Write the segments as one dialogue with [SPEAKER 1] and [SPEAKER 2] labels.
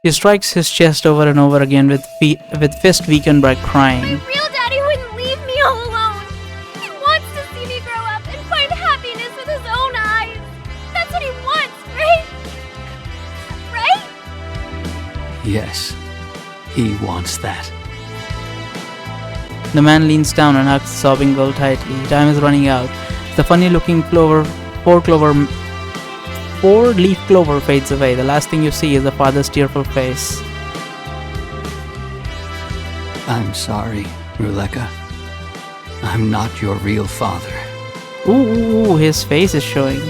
[SPEAKER 1] He strikes his chest over and over again with fist weakened by crying.
[SPEAKER 2] My real daddy wouldn't leave me all alone. He wants to see me grow up and find happiness with his own eyes. That's what he wants, right? Right?
[SPEAKER 3] Yes, he wants that.
[SPEAKER 1] The man leans down and hugs the sobbing girl tightly. Time is running out. The funny-looking four-leaf clover fades away. The last thing you see is the father's tearful face.
[SPEAKER 3] I'm sorry, Ruleka. I'm not your real father.
[SPEAKER 1] Ooh, his face is showing.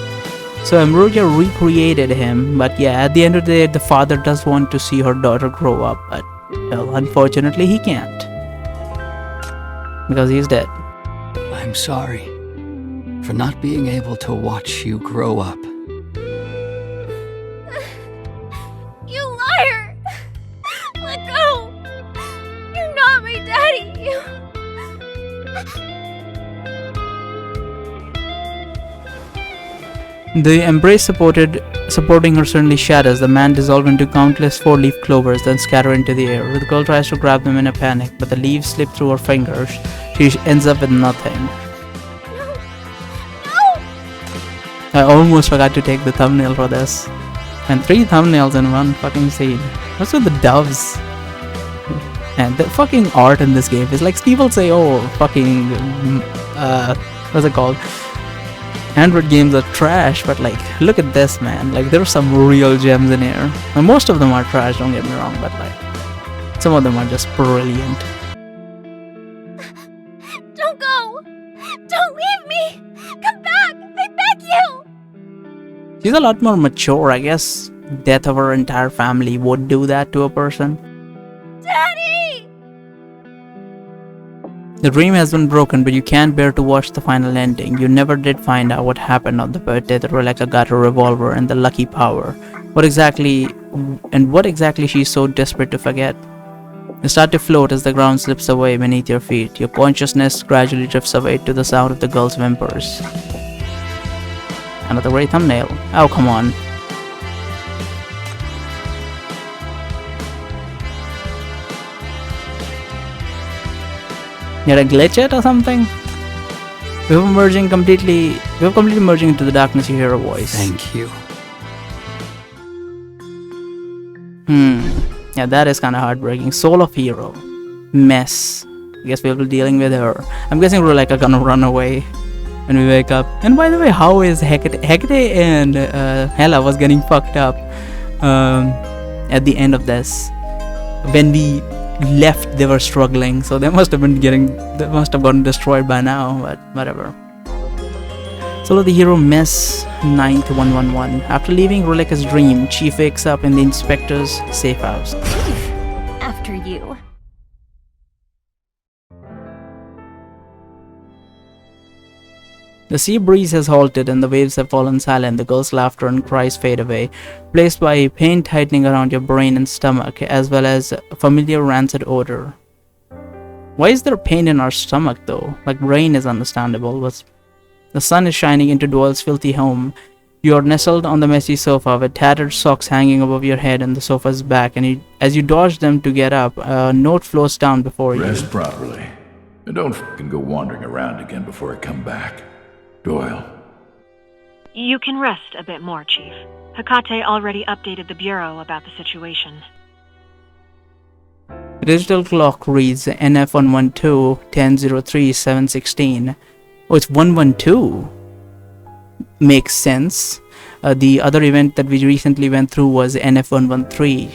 [SPEAKER 1] So Ambrosia recreated him, but yeah, at the end of the day, the father does want to see her daughter grow up, but well, unfortunately he can't. Because he's dead.
[SPEAKER 3] I'm sorry for not being able to watch you grow up.
[SPEAKER 2] You liar! Let go! You're not my daddy!
[SPEAKER 1] The embrace supporting her suddenly shatters. The man dissolves into countless four-leaf clovers, then scatter into the air. The girl tries to grab them in a panic, but the leaves slip through her fingers. She ends up with nothing.
[SPEAKER 2] No!
[SPEAKER 1] I almost forgot to take the thumbnail for this. And 3 thumbnails in one fucking scene. What's with the doves? And the fucking art in this game is like people say, oh, fucking, what's it called? Android games are trash, but like, look at this, man. Like, there are some real gems in here. And most of them are trash, don't get me wrong, but like, some of them are just brilliant.
[SPEAKER 2] Don't go! Don't leave me! Come back! I beg you!
[SPEAKER 1] She's a lot more mature, I guess. Death of her entire family would do that to a person.
[SPEAKER 2] Daddy!
[SPEAKER 1] The dream has been broken, but you can't bear to watch the final ending. You never did find out what happened on the birthday that Rebecca got her revolver and the lucky power. What exactly she's so desperate to forget? You start to float as the ground slips away beneath your feet. Your consciousness gradually drifts away to the sound of the girl's whimpers. Another great thumbnail. Oh, come on. Did I glitch it or something? We're completely merging into the darkness. You hear a voice.
[SPEAKER 3] Thank you.
[SPEAKER 1] Yeah, that is kind of heartbreaking. Soul of Hero. Mess. I guess we'll be dealing with her. I'm guessing we're like gonna run away when we wake up. And by the way, how is Hecate and Hela was getting fucked up at the end of this? When we left, they were struggling, so they must have gotten destroyed by now, but whatever. Solo the Hero Mess 9th 111. After leaving Roleka's dream, Chief wakes up in the inspector's safe house.
[SPEAKER 2] After you.
[SPEAKER 1] The sea breeze has halted and the waves have fallen silent. The girl's laughter and cries fade away, replaced by pain tightening around your brain and stomach, as well as a familiar rancid odor. Why is there pain in our stomach though? Like, brain is understandable, but the sun is shining into Doyle's filthy home. You are nestled on the messy sofa with tattered socks hanging above your head and the sofa's back, and as you dodge them to get up, a note floats down before you.
[SPEAKER 4] Rest properly. And don't fucking go wandering around again before I come back. Doyle.
[SPEAKER 5] You can rest a bit more, Chief. Hecate already updated the Bureau about the situation.
[SPEAKER 1] The digital clock reads NF112 1003 716. Oh, it's 112. Makes sense. The other event that we recently went through was NF113.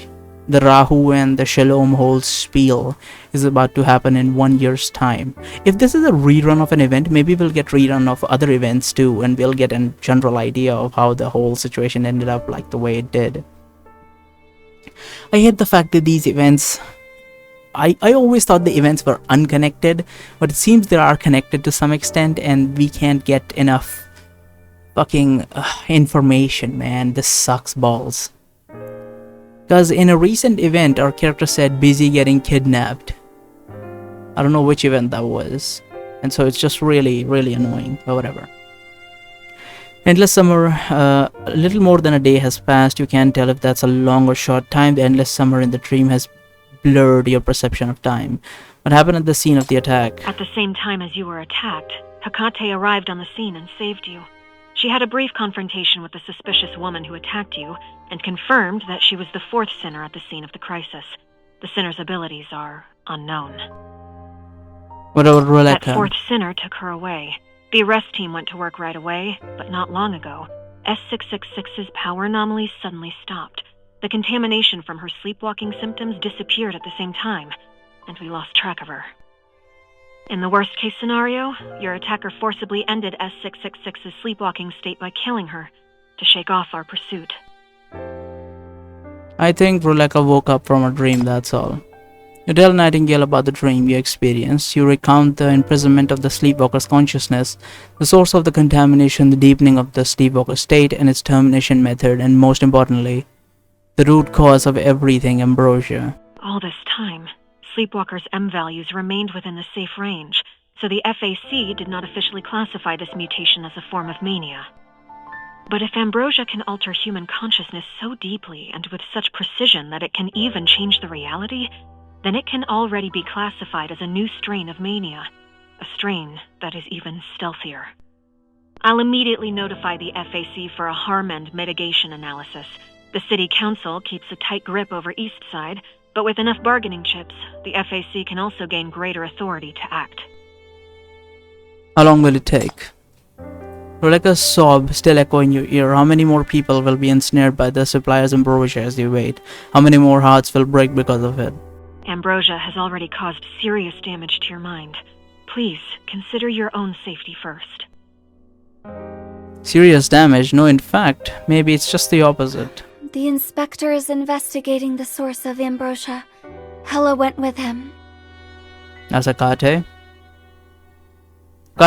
[SPEAKER 1] The Rahu and the Shalom Hole spiel is about to happen in 1 year's time. If this is a rerun of an event, maybe we'll get rerun of other events too, and we'll get a general idea of how the whole situation ended up like the way it did. I hate the fact that these events... I always thought the events were unconnected, but it seems they are connected to some extent, and we can't get enough fucking information, man. This sucks balls. Because in a recent event, our character said busy getting kidnapped. I don't know which event that was. And so it's just really, really annoying, but whatever. Endless summer, a little more than a day has passed. You can't tell if that's a long or short time. The endless summer in the dream has blurred your perception of time. What happened at the scene of the attack?
[SPEAKER 5] At the same time as you were attacked, Hekate arrived on the scene and saved you. She had a brief confrontation with the suspicious woman who attacked you, and confirmed that she was the fourth sinner at the scene of the crisis. The sinner's abilities are unknown.
[SPEAKER 1] What about Roleka?
[SPEAKER 5] That fourth sinner took her away. The arrest team went to work right away, but not long ago, S666's power anomaly suddenly stopped. The contamination from her sleepwalking symptoms disappeared at the same time, and we lost track of her. In the worst-case scenario, your attacker forcibly ended S666's sleepwalking state by killing her, to shake off our pursuit.
[SPEAKER 1] I think Roleka woke up from a dream, that's all. You tell Nightingale about the dream you experienced. You recount the imprisonment of the sleepwalker's consciousness, the source of the contamination, the deepening of the sleepwalker state, and its termination method, and most importantly, the root cause of everything, Ambrosia.
[SPEAKER 5] All this time, Sleepwalker's M values remained within the safe range, so the FAC did not officially classify this mutation as a form of mania. But if Ambrosia can alter human consciousness so deeply and with such precision that it can even change the reality, then it can already be classified as a new strain of mania, a strain that is even stealthier. I'll immediately notify the FAC for a harm and mitigation analysis. The City Council keeps a tight grip over Eastside, but with enough bargaining chips, the FAC can also gain greater authority to act.
[SPEAKER 1] How long will it take? Roleka's sob still echo in your ear. How many more people will be ensnared by the supplier's Ambrosia as you wait? How many more hearts will break because of it?
[SPEAKER 5] Ambrosia has already caused serious damage to your mind. Please, consider your own safety first.
[SPEAKER 1] Serious damage? No, in fact, maybe it's just the opposite.
[SPEAKER 2] The inspector is investigating the source of Ambrosia. Hella went with him.
[SPEAKER 1] As a Kate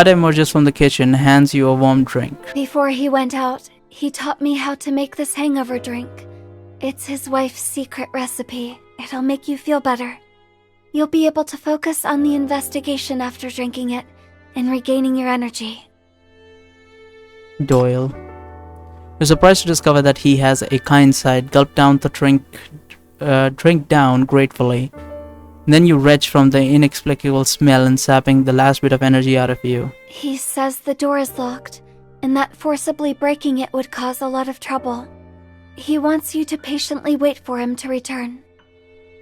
[SPEAKER 1] emerges from the kitchen, hands you a warm drink.
[SPEAKER 2] Before he went out, he taught me how to make this hangover drink. It's his wife's secret recipe. It'll make you feel better. You'll be able to focus on the investigation after drinking it and regaining your energy.
[SPEAKER 1] Doyle. You're surprised to discover that he has a kind side. Gulp down the drink down gratefully. Then you retch from the inexplicable smell and sapping the last bit of energy out of you.
[SPEAKER 2] He says the door is locked, and that forcibly breaking it would cause a lot of trouble. He wants you to patiently wait for him to return.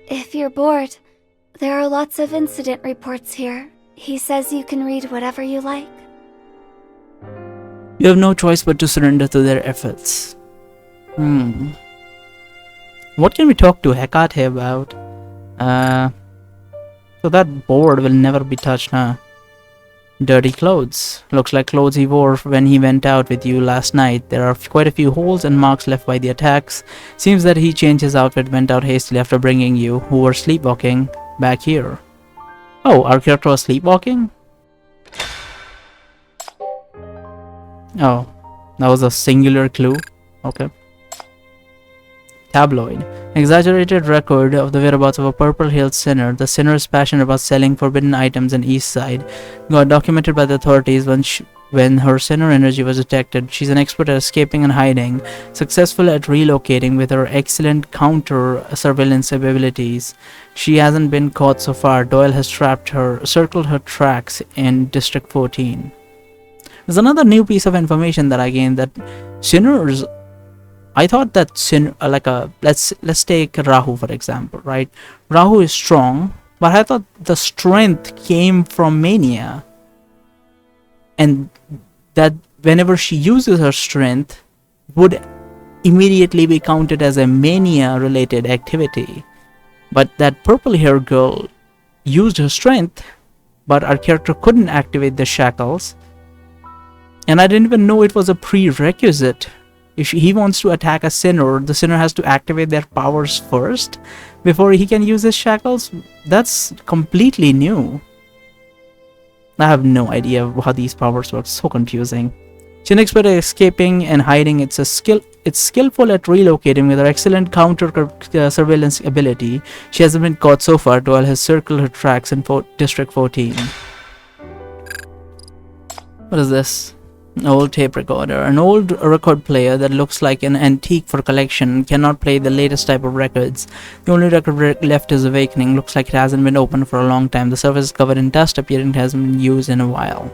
[SPEAKER 2] If you're bored, there are lots of incident reports here. He says you can read whatever you like.
[SPEAKER 1] You have no choice but to surrender to their efforts. What can we talk to Hekate about? So that board will never be touched, huh? Dirty clothes. Looks like clothes he wore when he went out with you last night. There are quite a few holes and marks left by the attacks. Seems that he changed his outfit, went out hastily after bringing you, who were sleepwalking, back here. Oh, our character was sleepwalking? Oh, that was a singular clue. Okay. Tabloid. Exaggerated record of the whereabouts of a Purple Hills sinner. The sinner is passionate about selling forbidden items in East Side. Got documented by the authorities when her sinner energy was detected. She's an expert at escaping and hiding, successful at relocating with her excellent counter surveillance abilities. She hasn't been caught so far. Doyle has circled her tracks in District 14. There's another new piece of information that I gained, that sinners, I thought that let's take Rahu for example, right? Rahu is strong, but I thought the strength came from mania, and that whenever she uses her strength would immediately be counted as a mania related activity. But that purple hair girl used her strength, but our character couldn't activate the shackles, and I didn't even know it was a prerequisite. If he wants to attack a sinner, the sinner has to activate their powers first before he can use his shackles. That's completely new. I have no idea how these powers work. So confusing. She's an expert at escaping and hiding. It's skillful at relocating with her excellent counter surveillance ability. She hasn't been caught so far. Doyle has circled her tracks in District 14. What is this? Old tape recorder. An old record player that looks like an antique for collection, cannot play the latest type of records. The only record left is Awakening. Looks like it hasn't been opened for a long time. The surface is covered in dust, appearing it hasn't been used in a while.